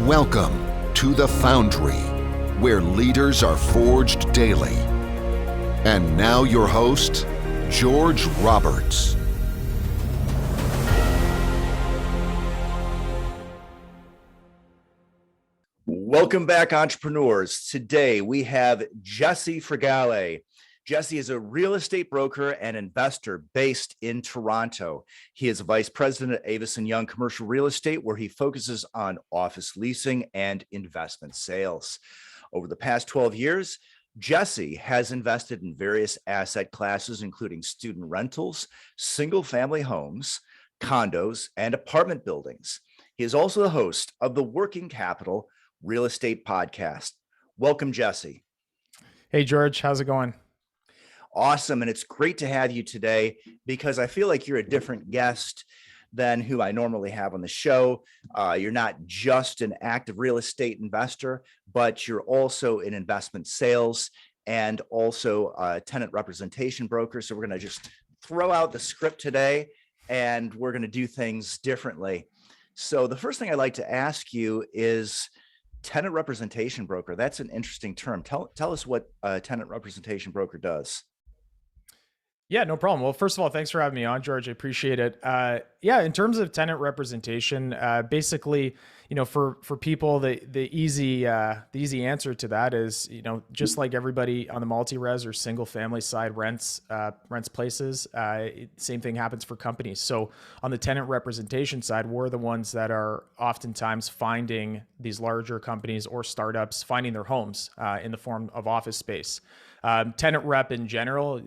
Welcome to the Foundry, where leaders are forged daily. And now your host, George Roberts. Welcome back, entrepreneurs. Today we have Jesse Fragale. Jesse is a real estate broker and investor based in Toronto. He is a vice president at Avison Young Commercial Real Estate, where he focuses on office leasing and investment sales. Over the past 12 years, Jesse has invested in various asset classes, including student rentals, single-family homes, condos, and apartment buildings. He is also the host of the Working Capital Real Estate Podcast. Welcome, Jesse. Hey, George. How's it going? Awesome. And it's great to have you today because I feel like you're a different guest than who I normally have on the show. You're not just an active real estate investor, but you're also in investment sales and also a tenant representation broker. So we're going to just throw out the script today and we're going to do things differently. So the first thing I'd like to ask you is tenant representation broker. That's an interesting term. Tell us what a tenant representation broker does. Yeah, no problem. Well, first of all, thanks for having me on, George. I appreciate it. In terms of tenant representation, basically, for people, the easy answer to that is, just like everybody on the multi-res or single family side rents places, same thing happens for companies. So on the tenant representation side, we're the ones that are oftentimes finding these larger companies or startups finding their homes in the form of office space. Tenant rep in general,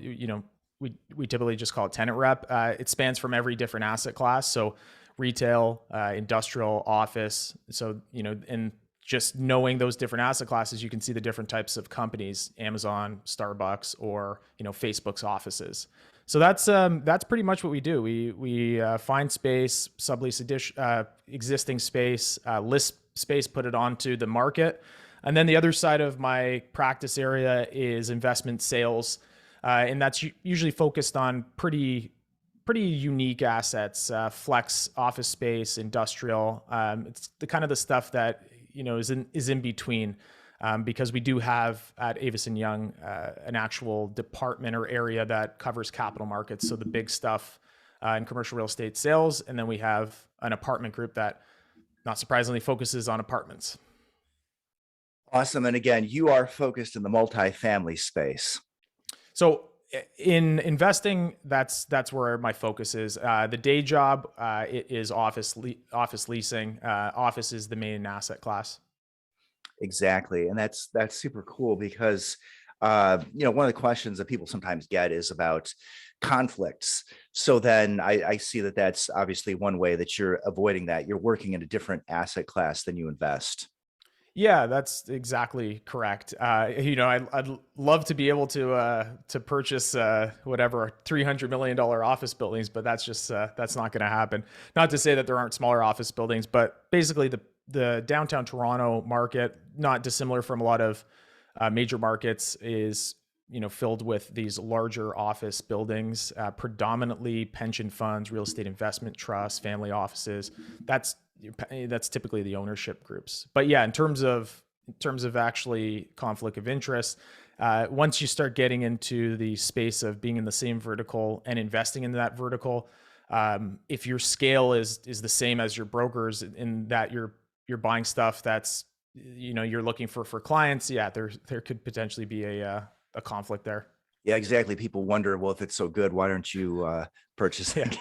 we typically just call it tenant rep. It spans from every different asset class. So retail, industrial, office. So, and just knowing those different asset classes, you can see the different types of companies, Amazon, Starbucks, or, Facebook's offices. So that's pretty much what we do. We find space, sublease existing space, list space, put it onto the market. And then the other side of my practice area is investment sales. And that's usually focused on pretty unique assets, flex office space, industrial. It's the kind of the stuff that is in between, because we do have at Avison Young an actual department or area that covers capital markets. So the big stuff in commercial real estate sales, and then we have an apartment group that, not surprisingly, focuses on apartments. Awesome. And again, you are focused in the multifamily space. So in investing, that's where my focus is. The day job, it is office leasing. Office is the main asset class. Exactly. And that's super cool because, one of the questions that people sometimes get is about conflicts. So then I see that that's obviously one way that you're avoiding that. You're working in a different asset class than you invest. Yeah, that's exactly correct. I'd love to be able to purchase whatever $300 million office buildings, but that's not going to happen. Not to say that there aren't smaller office buildings, but basically the downtown Toronto market, not dissimilar from a lot of major markets, is filled with these larger office buildings, predominantly pension funds, real estate investment trusts, family offices. That's typically the ownership groups. But yeah, in terms of actually conflict of interest, once you start getting into the space of being in the same vertical and investing in that vertical, if your scale is the same as your brokers in that you're buying stuff that's you're looking for clients, yeah, there could potentially be a conflict there. Yeah, exactly. People wonder, well, if it's so good, why don't you purchase it?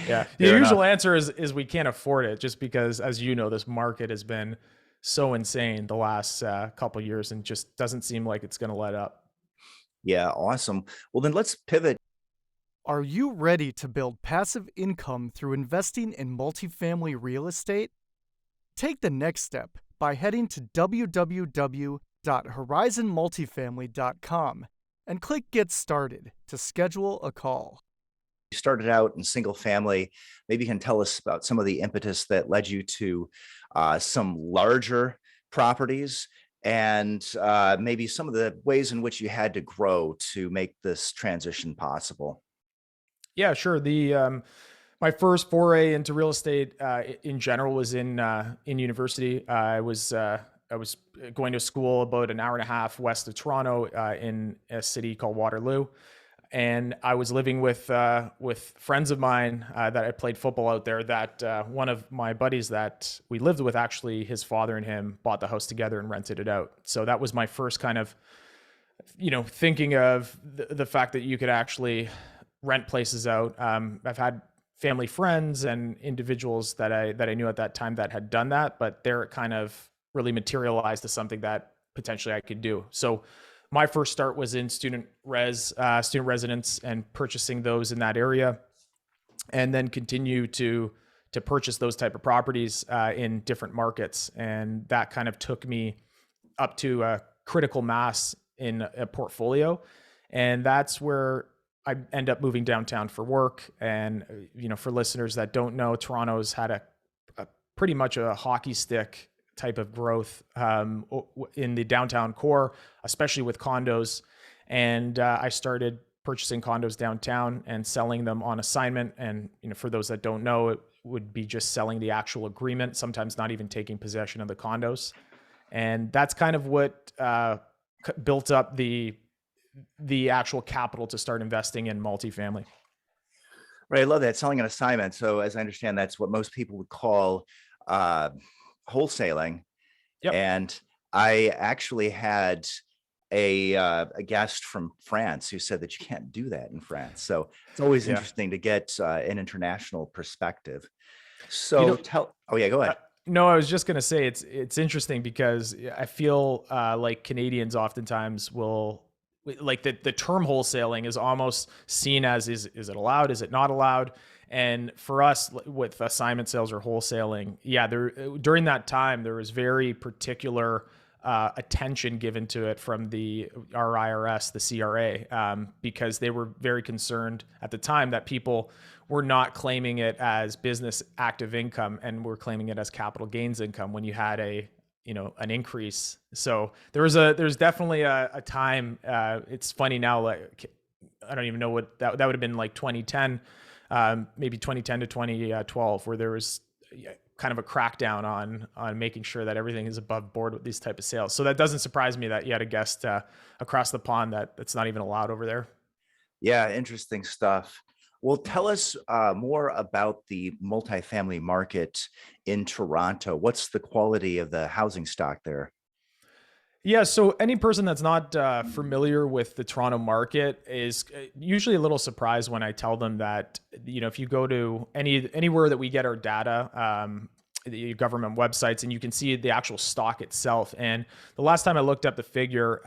Yeah. The usual answer is we can't afford it, just because, as you know, this market has been so insane the last couple of years and just doesn't seem like it's going to let up. Yeah, awesome. Well, then let's pivot. Are you ready to build passive income through investing in multifamily real estate? Take the next step by heading to www.horizonmultifamily.com and click Get Started to schedule a call. You started out in single family. Maybe you can tell us about some of the impetus that led you to some larger properties and maybe some of the ways in which you had to grow to make this transition possible. Yeah, sure. My first foray into real estate in general was in university. I was going to school about an hour and a half west of Toronto in a city called Waterloo, and I was living with friends of mine that I played football out there. That one of my buddies that we lived with, actually, his father and him bought the house together and rented it out. So that was my first kind of, thinking of the fact that you could actually rent places out. I've had family friends and individuals that I knew at that time that had done that, but they're kind of really materialized to something that potentially I could do. So my first start was in student residence and purchasing those in that area, and then continue to purchase those type of properties in different markets. And that kind of took me up to a critical mass in a portfolio. And that's where I end up moving downtown for work. And, for listeners that don't know, Toronto's had a pretty much a hockey stick type of growth in the downtown core, especially with condos. And I started purchasing condos downtown and selling them on assignment. And, for those that don't know, it would be just selling the actual agreement, sometimes not even taking possession of the condos. And that's kind of what built up the actual capital to start investing in multifamily. Right. I love that, selling an assignment. So as I understand, that's what most people would call wholesaling. Yep. And I actually had a guest from France who said that you can't do that in France. So it's always interesting to get an international perspective. So oh yeah, go ahead. No, I was just going to say it's interesting because I feel like Canadians oftentimes will, like, the term wholesaling is almost seen as, is it allowed? Is it not allowed? And for us with assignment sales or wholesaling, during that time, there was very particular attention given to it from our IRS, the CRA, because they were very concerned at the time that people were not claiming it as business active income and were claiming it as capital gains income when you had an increase. So there's definitely a time. It's funny now, like, I don't even know what that would have been, like 2010, maybe 2010 to 2012, where there was kind of a crackdown on making sure that everything is above board with these type of sales. So that doesn't surprise me that you had a guest across the pond that's not even allowed over there. Yeah, interesting stuff. Well, tell us more about the multifamily market in Toronto. What's the quality of the housing stock there? Yeah, so any person that's not familiar with the Toronto market is usually a little surprised when I tell them that, if you go to anywhere that we get our data, the government websites, and you can see the actual stock itself. And the last time I looked up the figure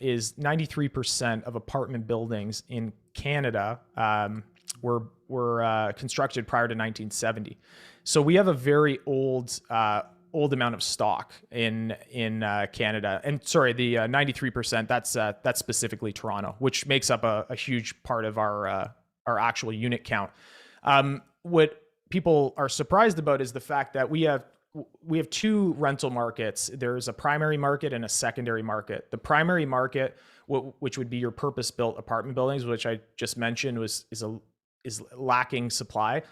is 93% of apartment buildings in Canada were constructed prior to 1970. So we have a very old amount of stock in Canada. And sorry, the 93%, that's specifically Toronto, which makes up a huge part of our actual unit count. What people are surprised about is the fact that we have two rental markets. There's a primary market and a secondary market. The primary market, which would be your purpose-built apartment buildings, which I just mentioned is lacking supply.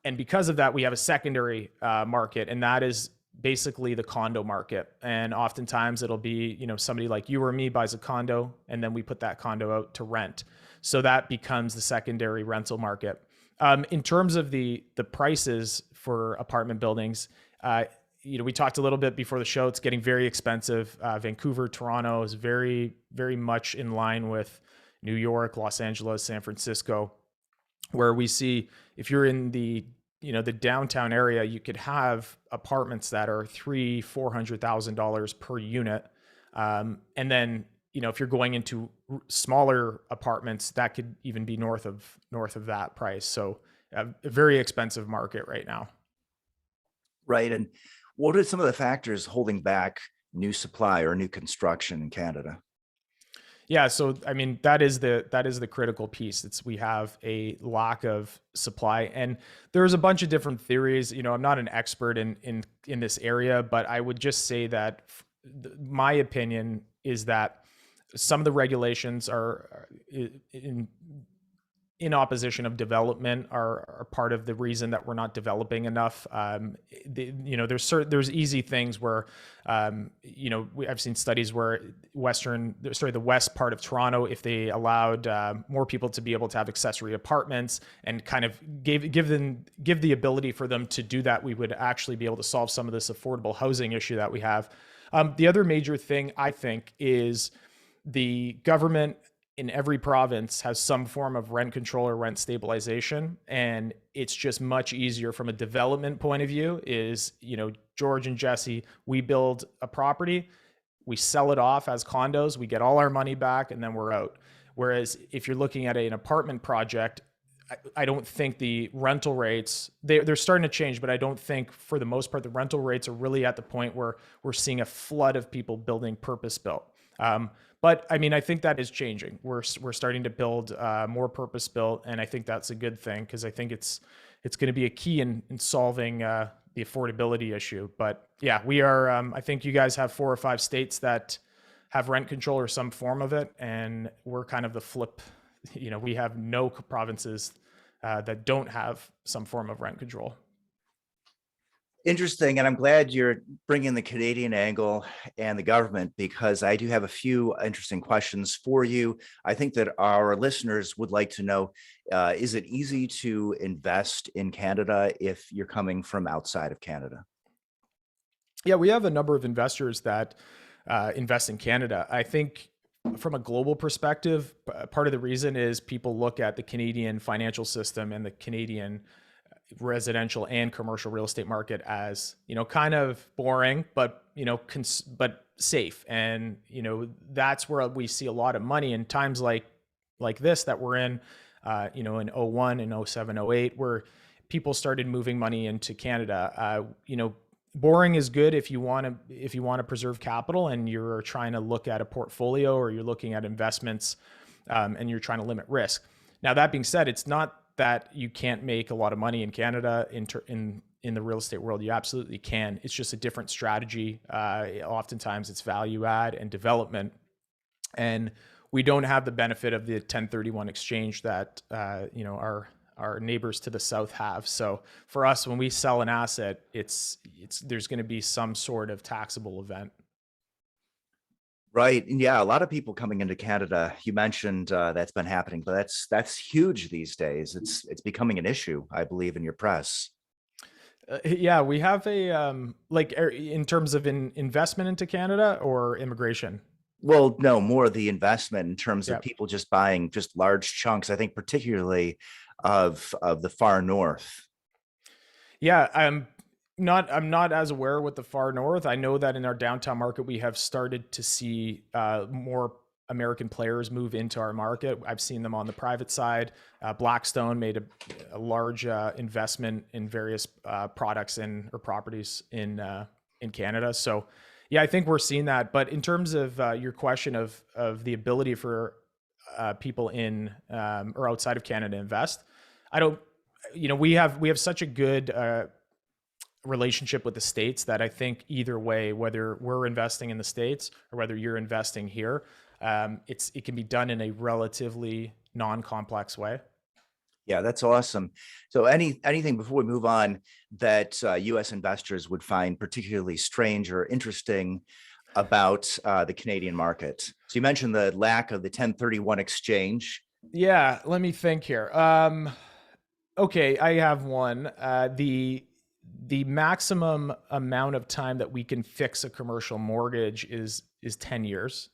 And because of that, we have a secondary market, and that is basically the condo market. And oftentimes it'll be, somebody like you or me buys a condo, and then we put that condo out to rent. So that becomes the secondary rental market. In terms of the prices for apartment buildings, we talked a little bit before the show. It's getting very expensive. Vancouver, Toronto is very, very much in line with New York, Los Angeles, San Francisco, where we see, if you're in the downtown area, you could have apartments that are $300,000-$400,000 per unit. And then, if you're going into smaller apartments, that could even be north of that price. So a very expensive market right now. Right. And what are some of the factors holding back new supply or new construction in Canada? Yeah, so I mean that is the critical piece. We have a lack of supply, and there's a bunch of different theories. I'm not an expert in this area, but I would just say that my opinion is that some of the regulations are in opposition of development are part of the reason that we're not developing enough. There's easy things where, I've seen studies where the west part of Toronto, if they allowed more people to be able to have accessory apartments and kind of give the ability for them to do that, we would actually be able to solve some of this affordable housing issue that we have. The other major thing I think is the government in every province has some form of rent control or rent stabilization. And it's just much easier from a development point of view is, George and Jesse, we build a property, we sell it off as condos, we get all our money back, and then we're out. Whereas if you're looking at an apartment project, I don't think the rental rates, they're starting to change, but I don't think for the most part, the rental rates are really at the point where we're seeing a flood of people building purpose-built. But I mean, I think that is changing. We're starting to build more purpose-built, and I think that's a good thing because I think it's going to be a key in solving the affordability issue. But yeah, we are. I think you guys have 4 or 5 states that have rent control or some form of it, and we're kind of the flip. We have no provinces that don't have some form of rent control. Interesting. And I'm glad you're bringing the Canadian angle and the government, because I do have a few interesting questions for you. I think that our listeners would like to know, is it easy to invest in Canada if you're coming from outside of Canada? Yeah, we have a number of investors that invest in Canada. I think from a global perspective, part of the reason is people look at the Canadian financial system and the Canadian residential and commercial real estate market as, kind of boring, but, but safe. And, that's where we see a lot of money in times like this that we're in, in 01 and 07, 08, where people started moving money into Canada. Boring is good if you want to preserve capital and you're trying to look at a portfolio or you're looking at investments, and you're trying to limit risk. Now, that being said, it's not that you can't make a lot of money in Canada in the real estate world. You absolutely can. It's just a different strategy. Oftentimes it's value add and development. And we don't have the benefit of the 1031 exchange that, our neighbors to the south have. So for us, when we sell an asset, there's going to be some sort of taxable event. Right. And yeah, a lot of people coming into Canada. You mentioned that's been happening, but that's huge these days. It's becoming an issue, I believe, in your press. Yeah, we have in terms of investment into Canada or immigration. Well, no, more the investment in terms of people just buying just large chunks. I think particularly of the far north. Yeah, I'm not as aware with the far north. I know that in our downtown market, we have started to see more American players move into our market. I've seen them on the private side. Blackstone made a large investment in various products or properties in Canada. So yeah, I think we're seeing that. But in terms of your question of the ability for people in or outside of Canada to invest, we have such a good relationship with the States that I think either way, whether we're investing in the States or whether you're investing here, it can be done in a relatively non-complex way. Yeah, that's awesome. So anything before we move on that U.S. investors would find particularly strange or interesting about the Canadian market? So you mentioned the lack of the 1031 exchange. Yeah, let me think here. Okay, I have one. The maximum amount of time that we can fix a commercial mortgage is 10 years.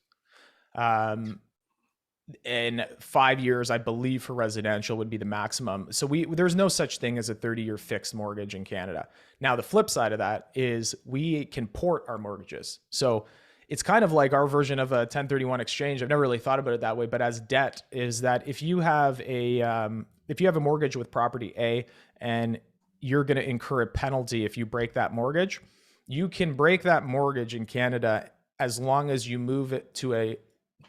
And 5 years, I believe, for residential would be the maximum. So there's no such thing as a 30-year fixed mortgage in Canada. Now, the flip side of that is we can port our mortgages. So it's kind of like our version of a 1031 exchange. I've never really thought about it that way, but as debt is that if you have a mortgage with property A and you're going to incur a penalty if you break that mortgage, you can break that mortgage in Canada as long as you move it to a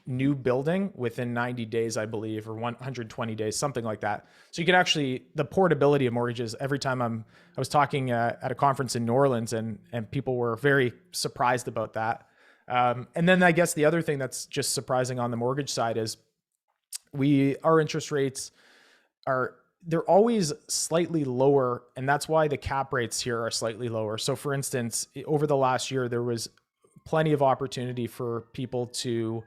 new building within 90 days, I believe, or 120 days, something like that. So you can actually, the portability of mortgages, every time I was talking at a conference in New Orleans and people were very surprised about that. And then I guess the other thing that's just surprising on the mortgage side is our interest rates they're always slightly lower, and that's why the cap rates here are slightly lower. So for instance, over the last year, there was plenty of opportunity for people to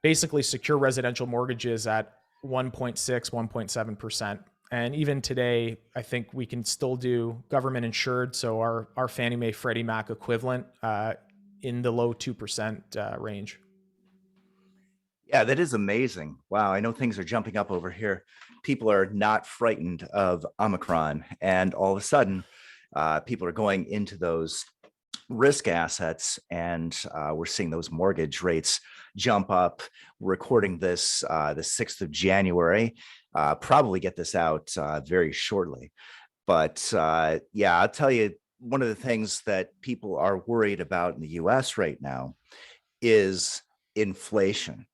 basically secure residential mortgages at 1.6, 1.7%. And even today, I think we can still do government insured. So our Fannie Mae, Freddie Mac equivalent in the low 2% range. Yeah, that is amazing. Wow, I know things are jumping up over here. People are not frightened of Omicron, and all of a sudden, people are going into those risk assets, and we're seeing those mortgage rates jump up. We're recording this the 6th of January. Probably get this out very shortly. But yeah, I'll tell you, one of the things that people are worried about in the US right now is inflation.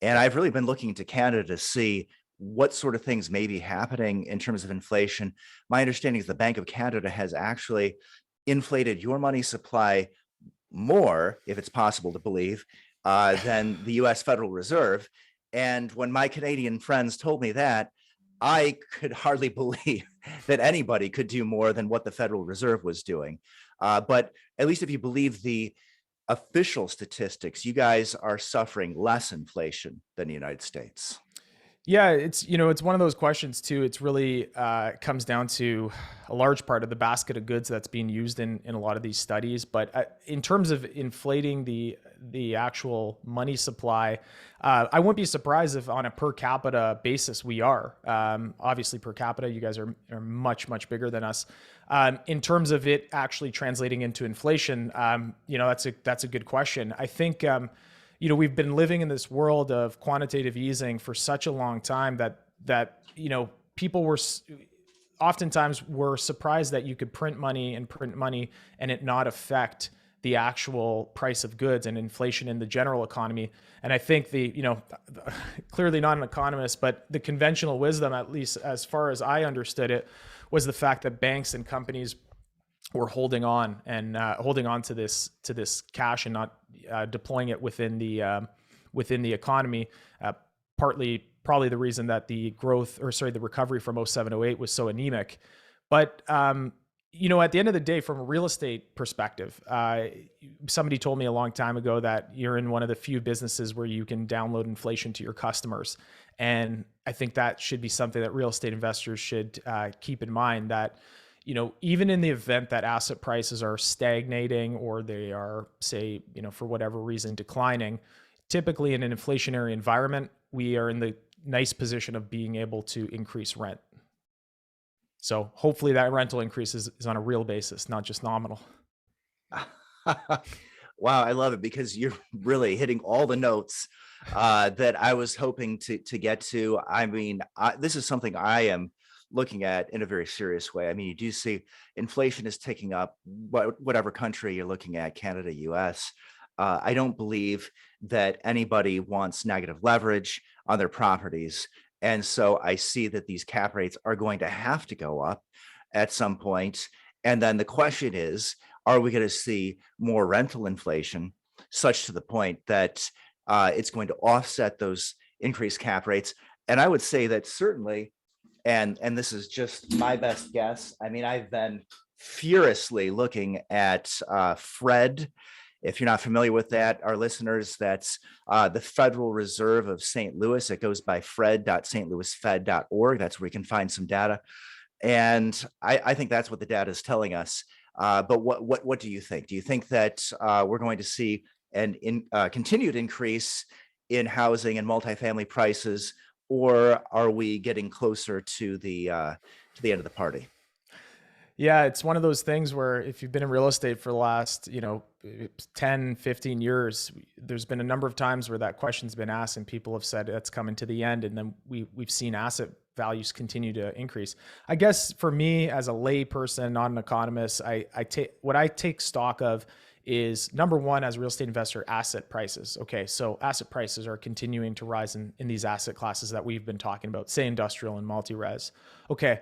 And I've really been looking to Canada to see what sort of things may be happening in terms of inflation. My understanding is the Bank of Canada has actually inflated your money supply more, if it's possible to believe, than the US Federal Reserve. And when my Canadian friends told me that, I could hardly believe that anybody could do more than what the Federal Reserve was doing. But at least if you believe the official statistics, you guys are suffering less inflation than the United States. Yeah, it's one of those questions too. It's really comes down to a large part of the basket of goods that's being used in a lot of these studies. But in terms of inflating the actual money supply, I wouldn't be surprised if on a per capita basis we are. Obviously, per capita, you guys are much bigger than us. In terms of it actually translating into inflation, that's a good question. I think. We've been living in this world of quantitative easing for such a long time that people were oftentimes were surprised that you could print money and it not affect the actual price of goods and inflation in the general economy. And I think clearly not an economist, but the conventional wisdom, at least as far as I understood it, was the fact that banks and companies were holding on to this cash and not deploying it within the economy. Partly, probably the reason that the recovery from 07-08 was so anemic. But at the end of the day, from a real estate perspective, somebody told me a long time ago that you're in one of the few businesses where you can download inflation to your customers. And I think that should be something that real estate investors should keep in mind, that even in the event that asset prices are stagnating or they are, say, for whatever reason, declining, typically in an inflationary environment, we are in the nice position of being able to increase rent. So hopefully that rental increase is on a real basis, not just nominal. Wow, I love it, because you're really hitting all the notes that I was hoping to get to. I mean, this is something I am looking at in a very serious way. I mean, you do see inflation is ticking up, whatever country you're looking at, Canada, US. I don't believe that anybody wants negative leverage on their properties. And so I see that these cap rates are going to have to go up at some point. And then the question is, are we going to see more rental inflation, such to the point that it's going to offset those increased cap rates? And I would say that certainly, and this is just my best guess, I mean, I've been furiously looking at Fred. If you're not familiar with that, our listeners, that's the Federal Reserve of St. Louis. It goes by fred.stlouisfed.org. That's where you can find some data. And I think that's what the data is telling us. But what do you think? Do you think that we're going to see an continued increase in housing and multifamily prices, or are we getting closer to the end of the party? Yeah, it's one of those things where if you've been in real estate for the last, 10, 15 years, there's been a number of times where that question's been asked and people have said it's coming to the end, and then we've seen asset values continue to increase. I guess for me as a lay person, not an economist, I take stock of is, number one, as a real estate investor, asset prices. Okay, so asset prices are continuing to rise in these asset classes that we've been talking about, say industrial and multi-res. Okay,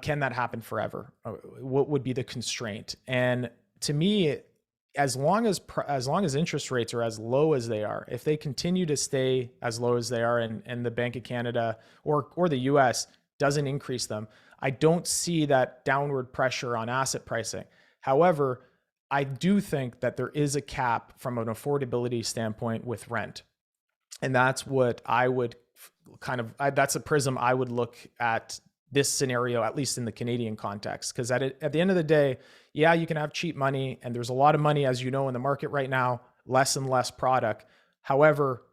can that happen forever? What would be the constraint? And to me, as long as interest rates are as low as they are, if they continue to stay as low as they are, and the Bank of Canada or the US doesn't increase them, I don't see that downward pressure on asset pricing. However, I do think that there is a cap from an affordability standpoint with rent. And that's what I would that's a prism I would look at this scenario, at least in the Canadian context. Because at the end of the day, yeah, you can have cheap money, and there's a lot of money, as you know, in the market right now, less and less product. However,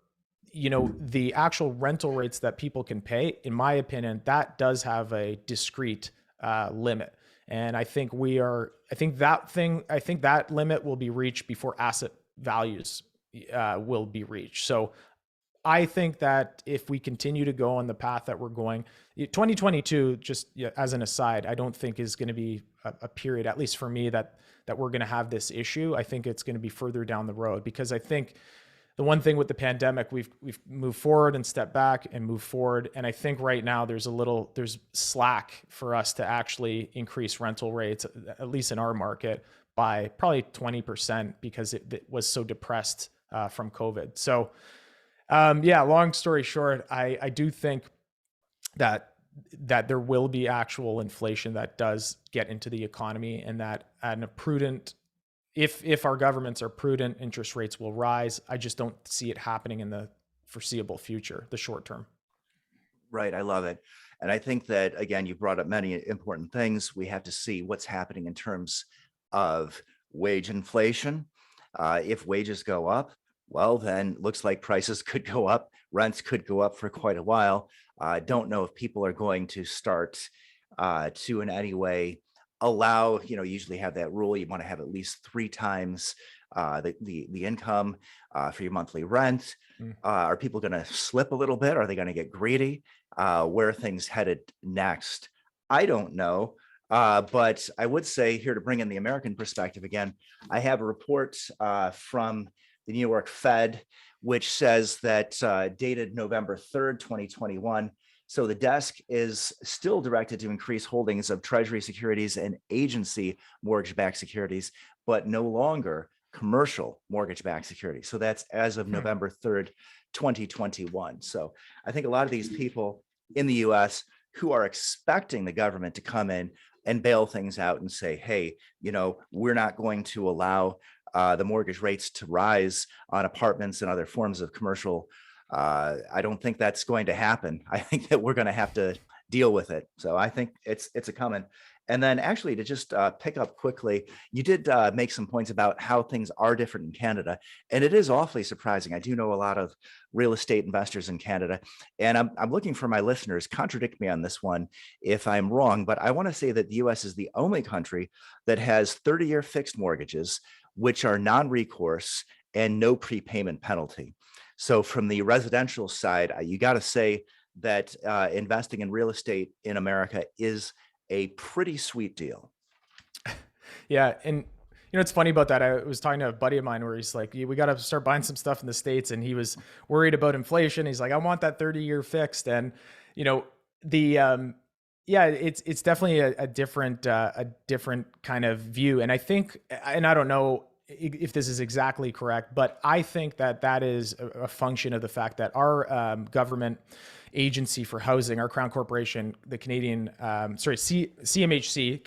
the actual rental rates that people can pay, in my opinion, that does have a discrete limit. And I think that limit will be reached before asset values will be reached. So I think that if we continue to go on the path that we're going, 2022, just as an aside, I don't think is going to be a period, at least for me, that we're going to have this issue. I think it's going to be further down the road, because I think the one thing with the pandemic, we've moved forward and stepped back and moved forward. And I think right now there's slack for us to actually increase rental rates, at least in our market, by probably 20%, because it was so depressed from COVID. So long story short, I do think that there will be actual inflation that does get into the economy, and that at a prudent, if our governments are prudent, interest rates will rise. I just don't see it happening in the foreseeable future, the short term. Right. I love it. And I think that, again, you brought up many important things. We have to see what's happening in terms of wage inflation. If wages go up, well, then looks like prices could go up. Rents could go up for quite a while. I don't know if people are going to start to in any way allow, usually have that rule. You want to have at least 3 times the income for your monthly rent. Are people going to slip a little bit? Are they going to get greedy? Where are things headed next? I don't know. But I would say, here to bring in the American perspective again, I have a report from the New York Fed, which says that dated November 3rd, 2021. So the desk is still directed to increase holdings of Treasury securities and agency mortgage-backed securities, but no longer commercial mortgage-backed securities. So that's as of November 3rd, 2021. So I think a lot of these people in the US who are expecting the government to come in and bail things out and say, hey, we're not going to allow the mortgage rates to rise on apartments and other forms of commercial. I don't think that's going to happen. I think that we're going to have to deal with it. So I think it's a coming. And then actually, to just pick up quickly, you did make some points about how things are different in Canada. And it is awfully surprising. I do know a lot of real estate investors in Canada, and I'm looking for my listeners, contradict me on this one if I'm wrong, but I want to say that the US is the only country that has 30-year fixed mortgages, which are non-recourse and no prepayment penalty. So from the residential side, you got to say that investing in real estate in America is a pretty sweet deal. Yeah. And it's funny about that. I was talking to a buddy of mine where he's like, we got to start buying some stuff in the States. And he was worried about inflation. He's like, I want that 30-year fixed. And, it's definitely a different kind of view. And I think, and I don't know if this is exactly correct, but I think that is a function of the fact that our government agency for housing, our Crown Corporation, the Canadian, CMHC,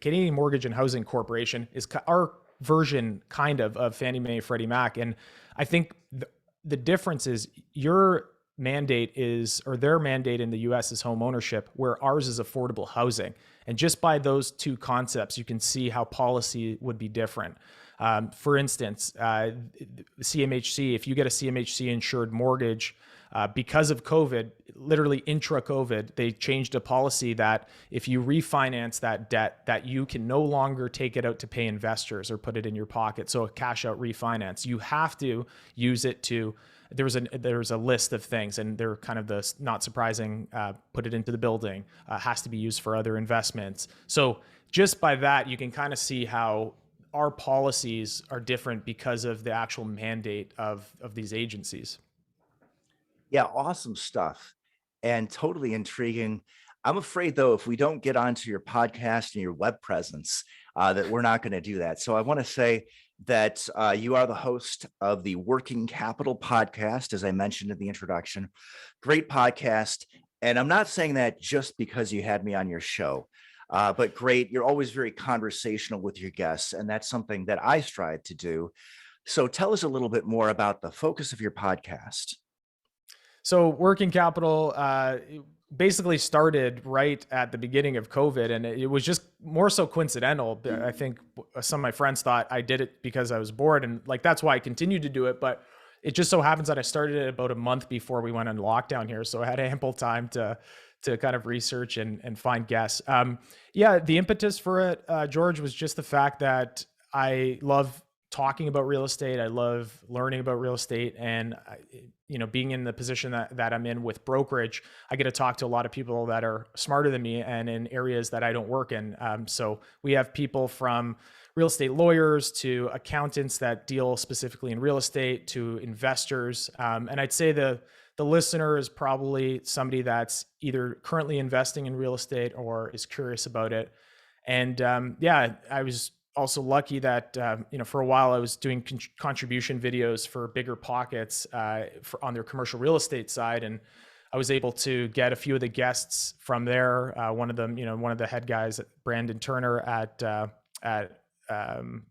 Canadian Mortgage and Housing Corporation, is our version kind of Fannie Mae, Freddie Mac. And I think the difference is their mandate in the US is home ownership, where ours is affordable housing. And just by those two concepts, you can see how policy would be different. For instance, CMHC, if you get a CMHC insured mortgage, because of COVID, literally intra-COVID, they changed a policy that if you refinance that debt, that you can no longer take it out to pay investors or put it in your pocket. So a cash out refinance, you have to use it to, there's a list of things, and they're kind of the not surprising, put it into the building, has to be used for other investments. So just by that, you can kind of see how our policies are different because of the actual mandate of these agencies. Yeah, awesome stuff and totally intriguing. I'm afraid, though, if we don't get onto your podcast and your web presence, that we're not going to do that. So I want to say that you are the host of the Working Capital podcast, as I mentioned in the introduction. Great podcast. And I'm not saying that just because you had me on your show, but great. You're always very conversational with your guests, and that's something that I strive to do. So tell us a little bit more about the focus of your podcast. So working capital basically started right at the beginning of COVID, and it was just more so coincidental. I think some of my friends thought I did it because I was bored, and like that's why I continued to do it. But it just so happens that I started it about a month before we went on lockdown here, so I had ample time to kind of research and find guests. Yeah, the impetus for it, George, was just the fact that I love talking about real estate. I love learning about real estate, and being in the position that I'm in with brokerage, I get to talk to a lot of people that are smarter than me and in areas that I don't work in. So we have people from real estate lawyers to accountants that deal specifically in real estate to investors. And I'd say the listener is probably somebody that's either currently investing in real estate or is curious about it. And yeah, I was also lucky that for a while I was doing contribution videos for Bigger Pockets on their commercial real estate side, and I was able to get a few of the guests from there. One of them, one of the head guys, Brandon Turner at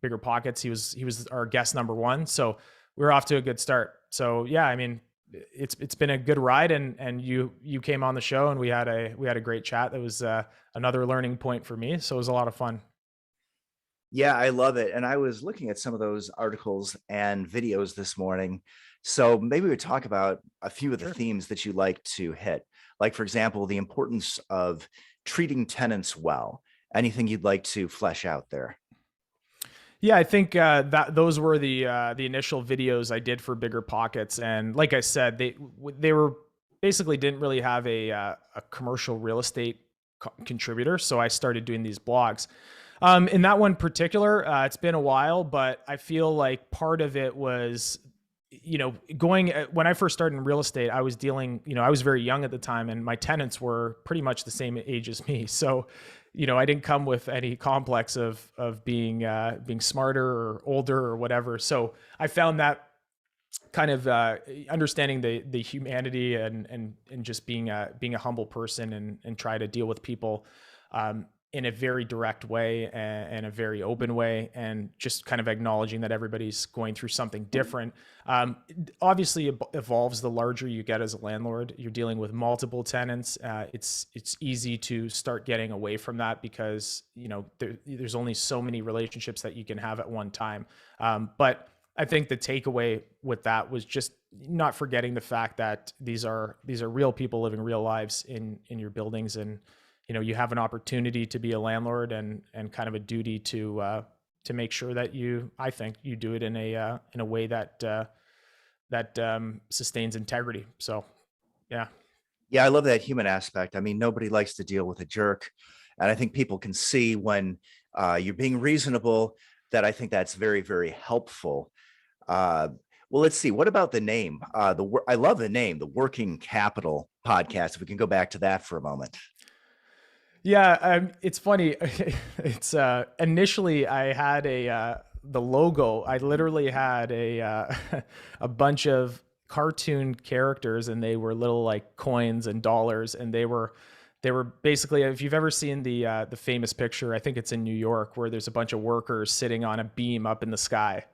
Bigger Pockets, he was our guest number one, so we were off to a good start. So yeah, I mean, it's been a good ride, and you came on the show and we had a great chat. That was another learning point for me, so it was a lot of fun. Yeah, I love it. And I was looking at some of those articles and videos this morning. So maybe we would talk about a few of the themes that you like to hit. Like, for example, the importance of treating tenants well. Anything you'd like to flesh out there? Yeah, I think that those were the initial videos I did for Bigger Pockets. And like I said, they were basically didn't really have a commercial real estate contributor. So I started doing these blogs. In that one particular, it's been a while, but I feel like part of it was, when I first started in real estate, I was dealing, I was very young at the time, and my tenants were pretty much the same age as me. So, I didn't come with any complex of being smarter or older or whatever. So I found that kind of understanding the humanity and just being a humble person and try to deal with people in a very direct way and a very open way, and just kind of acknowledging that everybody's going through something different. Obviously it evolves the larger you get as a landlord. You're dealing with multiple tenants. It's easy to start getting away from that because, there's only so many relationships that you can have at one time. But I think the takeaway with that was just not forgetting the fact that these are real people living real lives in your buildings, and you have an opportunity to be a landlord and kind of a duty to make sure that I think you do it in a way that sustains integrity. So, yeah. Yeah, I love that human aspect. I mean, nobody likes to deal with a jerk. And I think people can see when you're being reasonable, that I think that's very, very helpful. Well, let's see. What about the name? I love the name, the Working Capital Podcast. If we can go back to that for a moment. Yeah, it's funny. It's initially I had the logo. I literally had a bunch of cartoon characters, and they were little like coins and dollars, and they were basically, if you've ever seen the famous picture, I think it's in New York, where there's a bunch of workers sitting on a beam up in the sky,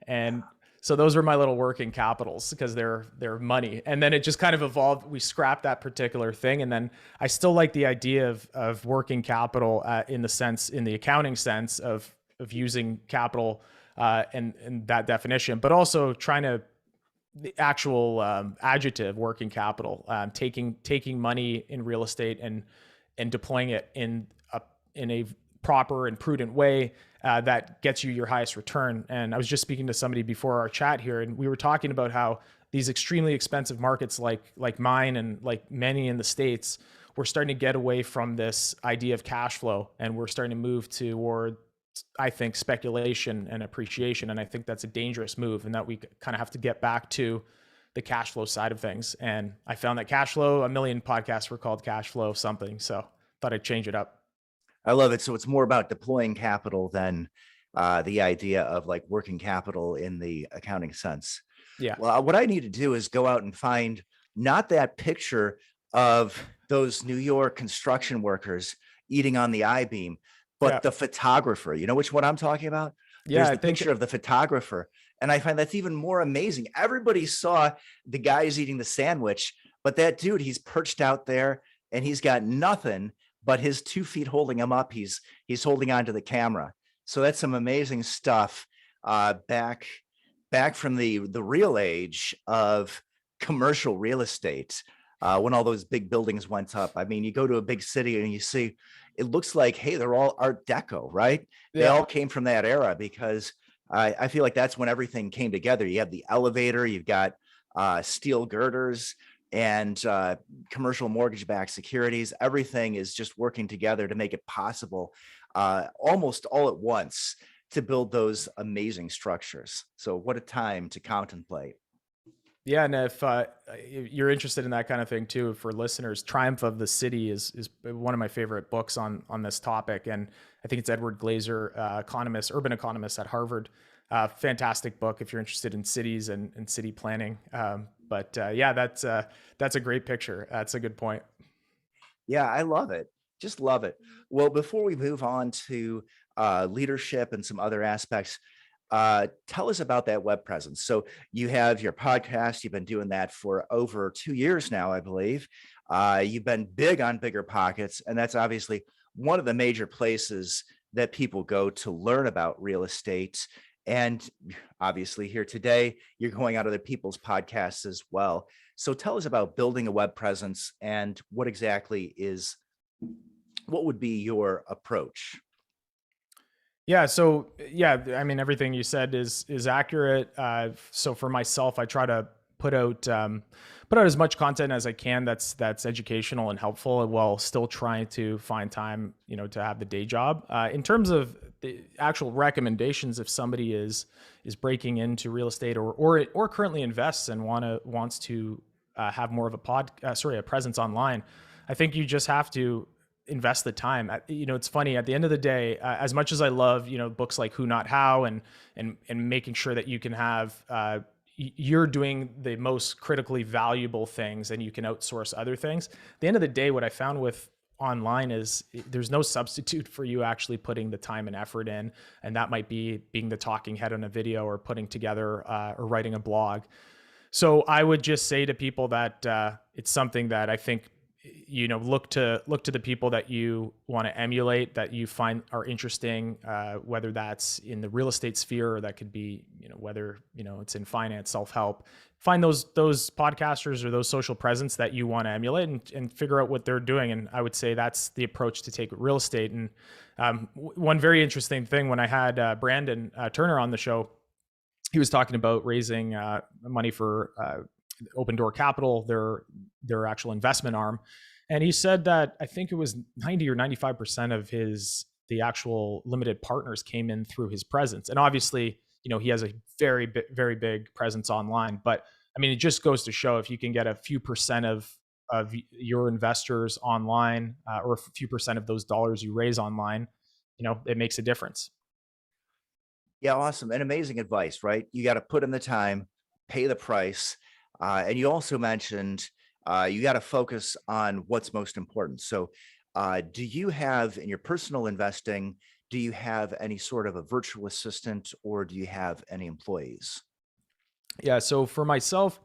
and so those were my little working capitals because they're money. And then it just kind of evolved. We scrapped that particular thing. And then I still like the idea of working capital in the accounting sense of using capital and that definition, but also trying to the actual adjective working capital, taking money in real estate and deploying it in a proper and prudent way that gets you your highest return. And I was just speaking to somebody before our chat here, and we were talking about how these extremely expensive markets like mine and like many in the States, we're starting to get away from this idea of cash flow, and we're starting to move toward, I think, speculation and appreciation. And I think that's a dangerous move, and that we kind of have to get back to the cash flow side of things. And I found that cash flow, a million podcasts were called cash flow something. So thought I'd change it up. I love it. So it's more about deploying capital than the idea of like working capital in the accounting sense. Yeah. Well, what I need to do is go out and find not that picture of those New York construction workers eating on the I-beam, but Yeah. the photographer, you know which one I'm talking about? Yeah, There's I the think picture of the photographer. And I find that's even more amazing. Everybody saw the guys eating the sandwich, but that dude, he's perched out there and he's got nothing but his 2 feet holding him up. He's holding on to the camera. So that's some amazing stuff. Back from the real age of commercial real estate, when all those big buildings went up. I mean, you go to a big city and you see, it looks like, hey, they're all Art Deco, right? They yeah. all came from that era, because I feel like that's when everything came together. You have the elevator, you've got steel girders, and commercial mortgage-backed securities. Everything is just working together to make it possible, almost all at once, to build those amazing structures. So what a time to contemplate. Yeah, and if you're interested in that kind of thing too, for listeners, Triumph of the City is one of my favorite books on this topic, and I think it's Edward Glaser, urban economist at Harvard. Fantastic book if you're interested in cities and city planning. Yeah, that's a great picture. That's a good point. Yeah, I love it. Just love it. Well, before we move on to leadership and some other aspects, tell us about that web presence. So you have your podcast. You've been doing that for over 2 years now, I believe. You've been big on Bigger Pockets, and that's obviously one of the major places that people go to learn about real estate. And obviously here today, you're going out other people's podcasts as well. So tell us about building a web presence and what would be your approach? Yeah. So yeah, I mean, everything you said is accurate. So for myself, I try to put out as much content as I can that's educational and helpful, while still trying to find time, to have the day job. In terms of the actual recommendations, if somebody is breaking into real estate or currently invests and wants to have more of a presence online, I think you just have to invest the time. It's funny, at the end of the day, as much as I love, books like Who Not How and making sure that you can have, you're doing the most critically valuable things and you can outsource other things. At the end of the day, what I found with online is there's no substitute for you actually putting the time and effort in. And that might be being the talking head on a video, or putting together or writing a blog. So I would just say to people that it's something that I think, look to the people that you want to emulate, that you find are interesting, whether that's in the real estate sphere, or that could be, whether, it's in finance, self-help. Find those podcasters or those social presence that you want to emulate, and figure out what they're doing. And I would say that's the approach to take real estate. And one very interesting thing, when I had Brandon Turner on the show, he was talking about raising money for Open Door Capital, their actual investment arm. And he said that I think it was 90 or 95% of the actual limited partners came in through his presence. And obviously, he has a very big presence online. But I mean, it just goes to show, if you can get a few percent of your investors online, or a few percent of those dollars you raise online, it makes a difference. Yeah, awesome. And amazing advice, right? You got to put in the time, pay the price. And you also mentioned you got to focus on what's most important. So do you have, in your personal investing, do you have any sort of a virtual assistant, or do you have any employees? Yeah. So for myself,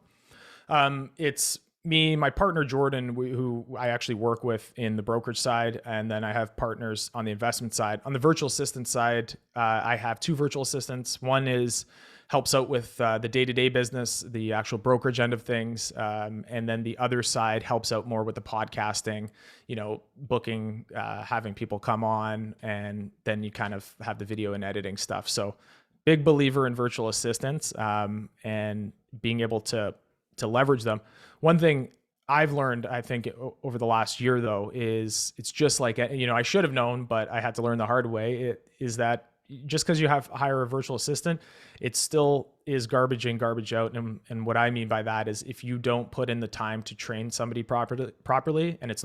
it's me, my partner, Jordan, who I actually work with in the brokerage side. And then I have partners on the investment side. On the virtual assistant side, I have 2 virtual assistants. One helps out with the day-to-day business, the actual brokerage end of things. And then the other side helps out more with the podcasting, booking, having people come on, and then you kind of have the video and editing stuff. So big believer in virtual assistants, and being able to leverage them. One thing I've learned, I think, over the last year, though, is it's just like, I should have known, but I had to learn the hard way. It is that just because you hire a virtual assistant, it still is garbage in, garbage out. And what I mean by that is, if you don't put in the time to train somebody properly, and it's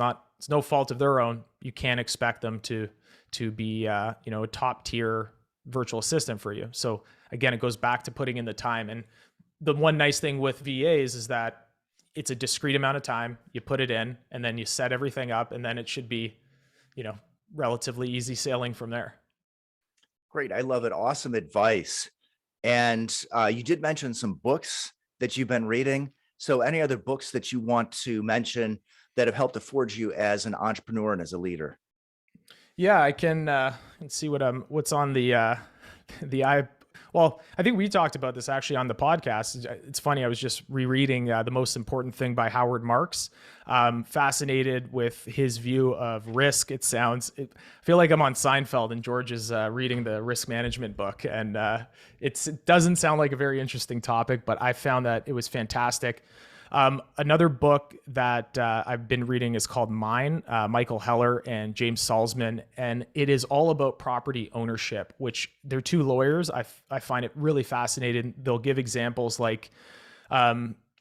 no fault of their own, you can't expect them to be a top tier virtual assistant for you. So again, it goes back to putting in the time. And the one nice thing with VAs is that it's a discrete amount of time. You put it in, and then you set everything up, and then it should be, relatively easy sailing from there. Great. I love it. Awesome advice. And you did mention some books that you've been reading. So any other books that you want to mention that have helped to forge you as an entrepreneur and as a leader? Yeah, I can see what's on the eye. Well, I think we talked about this actually on the podcast. It's funny. I was just rereading The Most Important Thing by Howard Marks. Fascinated with his view of risk. I feel like I'm on Seinfeld and George is reading the risk management book. And it doesn't sound like a very interesting topic, but I found that it was fantastic. Another book that I've been reading is called Mine, Michael Heller and James Salzman, and it is all about property ownership, which they're two lawyers. I find it really fascinating. They'll give examples like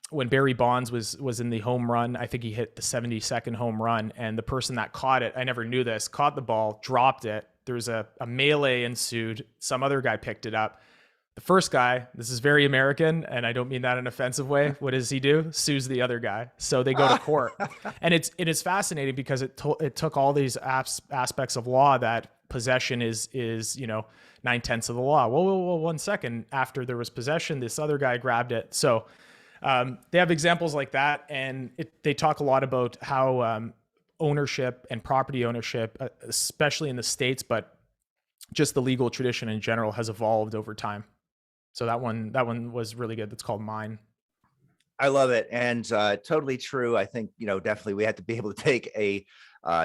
when Barry Bonds was in the home run. I think he hit the 72nd home run, and the person that caught it, I never knew this, caught the ball, dropped it. There's a melee ensued. Some other guy picked it up. The first guy, this is very American, and I don't mean that in an offensive way. What does he do? Sues the other guy. So they go to court. And it is fascinating because it took all these aspects of law that possession is 9/10 of the law. Well, 1 second after there was possession, this other guy grabbed it. So they have examples like that, and they talk a lot about how ownership and property ownership, especially in the States, but just the legal tradition in general, has evolved over time. So that one was really good. That's called Mine. I love it. And totally true. I think, definitely we have to be able to take a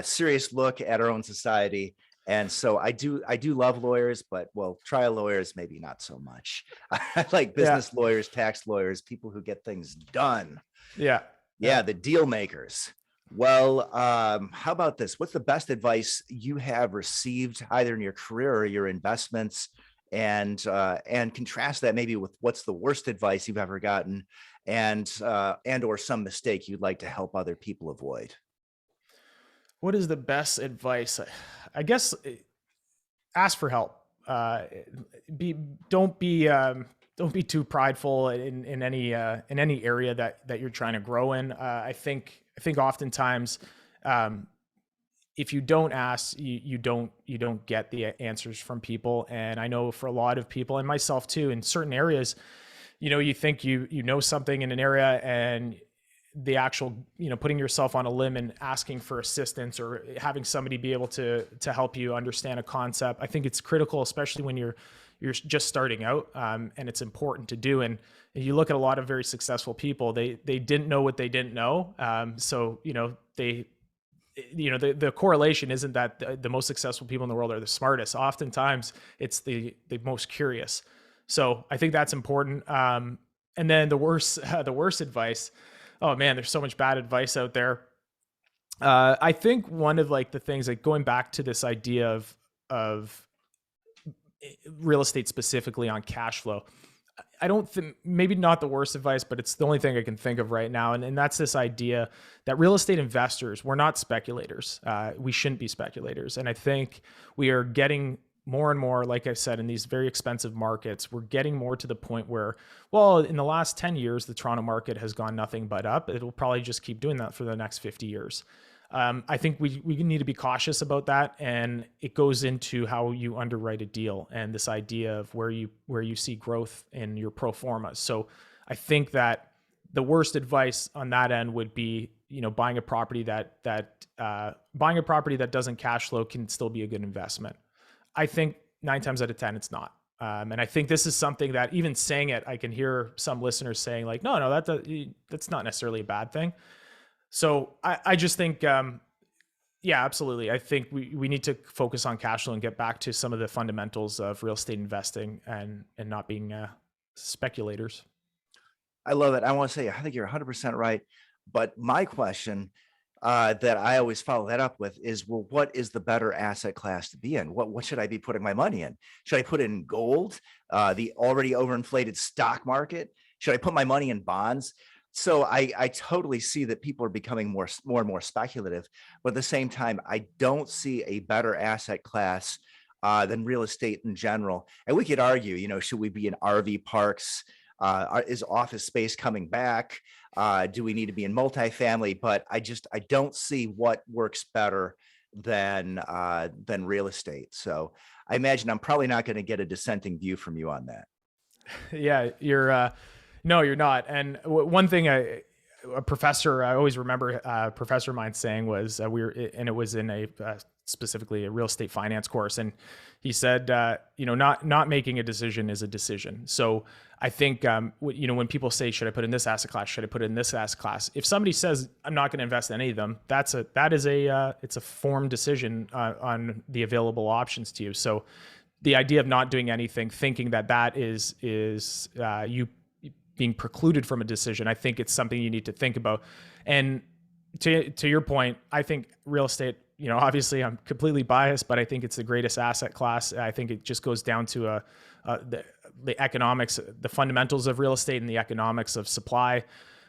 serious look at our own society. And so I do love lawyers, but trial lawyers, maybe not so much. I like business lawyers, tax lawyers, people who get things done. Yeah. The deal makers. Well, how about this? What's the best advice you have received either in your career or your investments? And contrast that maybe with what's the worst advice you've ever gotten, and or some mistake you'd like to help other people avoid. What is the best advice? I guess ask for help. Don't be too prideful in any area that you're trying to grow in. I think oftentimes, if you don't ask, you don't get the answers from people. And I know for a lot of people, and myself too, in certain areas, you think you know something in an area, and the actual, putting yourself on a limb and asking for assistance or having somebody be able to help you understand a concept. I think it's critical, especially when you're just starting out, and it's important to do. And you look at a lot of very successful people, they didn't know what they didn't know. So the correlation isn't that the most successful people in the world are the smartest. Oftentimes it's the most curious. So I think that's important. And then the worst advice, oh man, there's so much bad advice out there. I think one of the things, going back to this idea of real estate specifically on cash flow, I don't think, maybe not the worst advice, but it's the only thing I can think of right now. And that's this idea that real estate investors, we're not speculators. We shouldn't be speculators. And I think we are getting more and more, like I said, in these very expensive markets, we're getting more to the point where, in the last 10 years, the Toronto market has gone nothing but up. It'll probably just keep doing that for the next 50 years. I think we need to be cautious about that, and it goes into how you underwrite a deal and this idea of where you see growth in your pro forma. So I think that the worst advice on that end would be, buying a property that doesn't cash flow can still be a good investment. I think 9 times out of 10 it's not. And I think this is something that, even saying it, I can hear some listeners saying no, that's not necessarily a bad thing. So I just think, absolutely. I think we need to focus on cash flow and get back to some of the fundamentals of real estate investing and not being speculators. I love it. I want to say, I think you're 100% right. But my question that I always follow that up with is, what is the better asset class to be in? What should I be putting my money in? Should I put it in gold, the already overinflated stock market? Should I put my money in bonds? So I totally see that people are becoming more and more speculative, but at the same time, I don't see a better asset class than real estate in general. And we could argue, should we be in RV parks? Is office space coming back? Do we need to be in multifamily? But I don't see what works better than real estate. So I imagine I'm probably not going to get a dissenting view from you on that. Yeah, no, you're not. And one thing a professor, I always remember a professor of mine saying was and it was in a specifically a real estate finance course. And he said, not making a decision is a decision. So I think, when people say, should I put in this asset class? Should I put in this asset class? If somebody says, I'm not going to invest in any of them, it's a formed decision on the available options to you. So the idea of not doing anything, thinking that is you being precluded from a decision, I think it's something you need to think about. And to your point, I think real estate, obviously I'm completely biased, but I think it's the greatest asset class. I think it just goes down to the economics, the fundamentals of real estate and the economics of supply.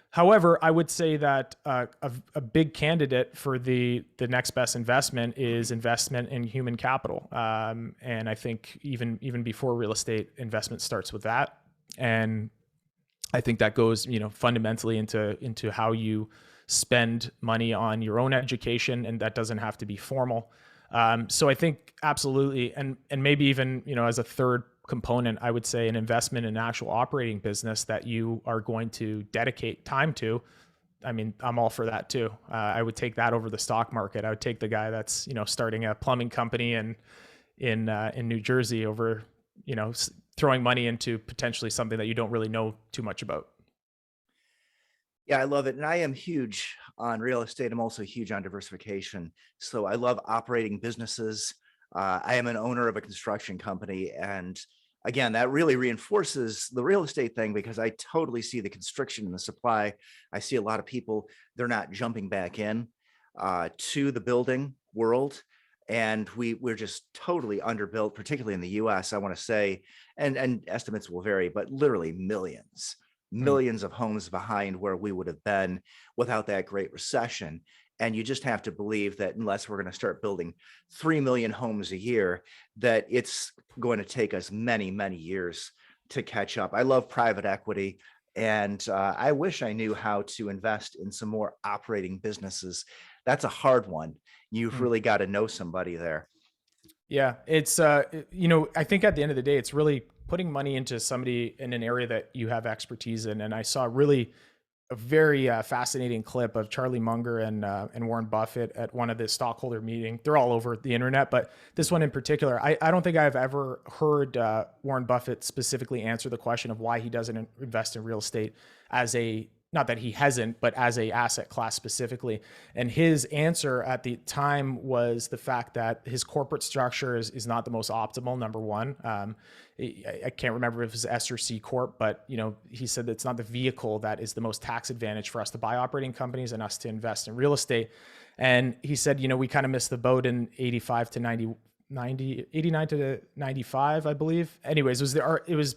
However, I would say that a big candidate for the next best investment is investment in human capital. And I think even before real estate, investment starts with that. And I think that goes, fundamentally into how you spend money on your own education, and that doesn't have to be formal. So I think absolutely, and maybe even, as a third component, I would say an investment in an actual operating business that you are going to dedicate time to. I mean, I'm all for that too. I would take that over the stock market. I would take the guy that's, starting a plumbing company in New Jersey over, throwing money into potentially something that you don't really know too much about. Yeah, I love it. And I am huge on real estate. I'm also huge on diversification. So I love operating businesses. I am an owner of a construction company. And again, that really reinforces the real estate thing, because I totally see the constriction in the supply. I see a lot of people, they're not jumping back in to the building world. And we're just totally underbuilt, particularly in the US, I want to say, and estimates will vary, but literally millions of homes behind where we would have been without that Great Recession. And you just have to believe that unless we're going to start building 3 million homes a year, that it's going to take us many, many years to catch up. I love private equity, and I wish I knew how to invest in some more operating businesses. That's a hard one. You've really got to know somebody there. Yeah, it's, I think at the end of the day, it's really putting money into somebody in an area that you have expertise in. And I saw a very fascinating clip of Charlie Munger and Warren Buffett at one of the stockholder meeting. They're all over the internet, but this one in particular, I don't think I've ever heard Warren Buffett specifically answer the question of why he doesn't invest in real estate as not that he hasn't, but as a asset class specifically. And his answer at the time was the fact that his corporate structure is not the most optimal, number one. I can't remember if it was S or C Corp, but he said that it's not the vehicle that is the most tax advantage for us to buy operating companies and us to invest in real estate. And he said, we kind of missed the boat in 89 to 95, I believe. Anyways, it was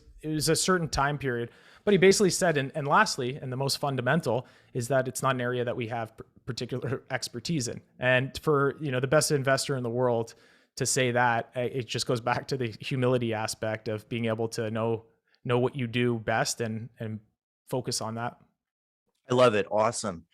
a certain time period. But he basically said, and lastly, and the most fundamental, is that it's not an area that we have particular expertise in. And for the best investor in the world to say that, it just goes back to the humility aspect of being able to know what you do best and focus on that. I love it. Awesome.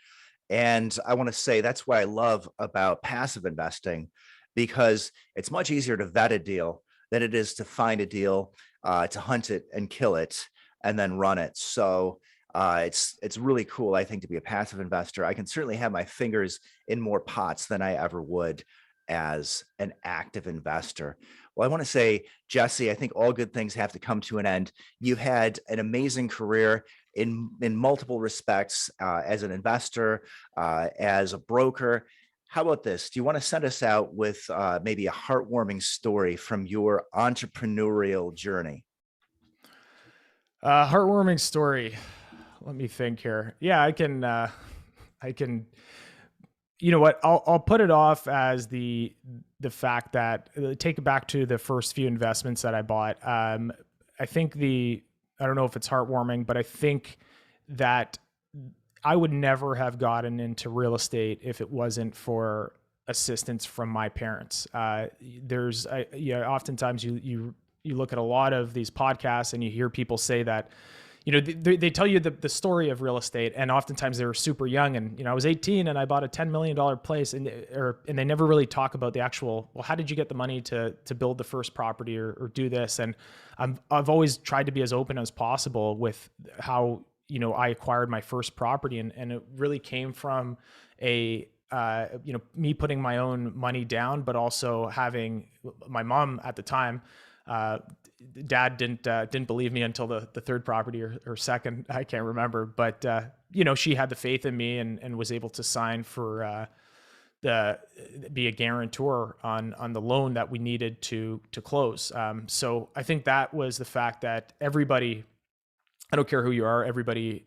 And I want to say that's what I love about passive investing, because it's much easier to vet a deal than it is to find a deal, to hunt it and kill it, and then run it. So it's really cool, I think, to be a passive investor. I can certainly have my fingers in more pots than I ever would as an active investor. Well, I want to say, Jesse, I think all good things have to come to an end. You've had an amazing career in multiple respects, as an investor, as a broker. How about this? Do you want to send us out with maybe a heartwarming story from your entrepreneurial journey? Heartwarming story. Let me think here. Yeah, I can, you know what? I'll put it off as the fact that take it back to the first few investments that I bought. I think I don't know if it's heartwarming, but I think that I would never have gotten into real estate if it wasn't for assistance from my parents. Oftentimes you look at a lot of these podcasts and you hear people say that, they tell you the story of real estate, and oftentimes they were super young, and I was 18 and I bought a $10 million place, and they never really talk about the actual, well, how did you get the money to build the first property or do this? And I've always tried to be as open as possible with how I acquired my first property, and it really came from me putting my own money down, but also having my mom at the time. Dad didn't believe me until the third property or second, I can't remember, but she had the faith in me and was able to sign for be a guarantor on the loan that we needed to close. So I think that was the fact that everybody, I don't care who you are, everybody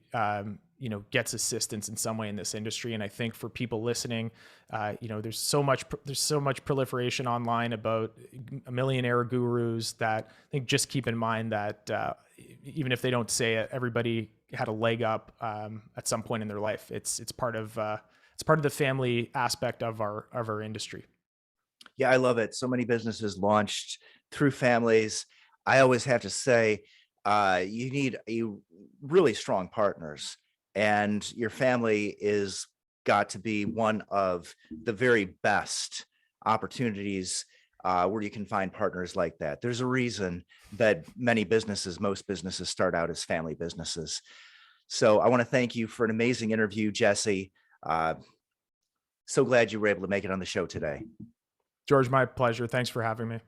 gets assistance in some way in this industry. And I think for people listening, there's so much proliferation online about millionaire gurus that I think just keep in mind that even if they don't say it, everybody had a leg up at some point in their life. It's part of the family aspect of our industry. Yeah, I love it. So many businesses launched through families. I always have to say, you need a really strong partners, and your family is got to be one of the very best opportunities where you can find partners like that. There's a reason that most businesses start out as family businesses. So I want to thank you for an amazing interview, Jesse. So glad you were able to make it on the show today. George, my pleasure. Thanks for having me.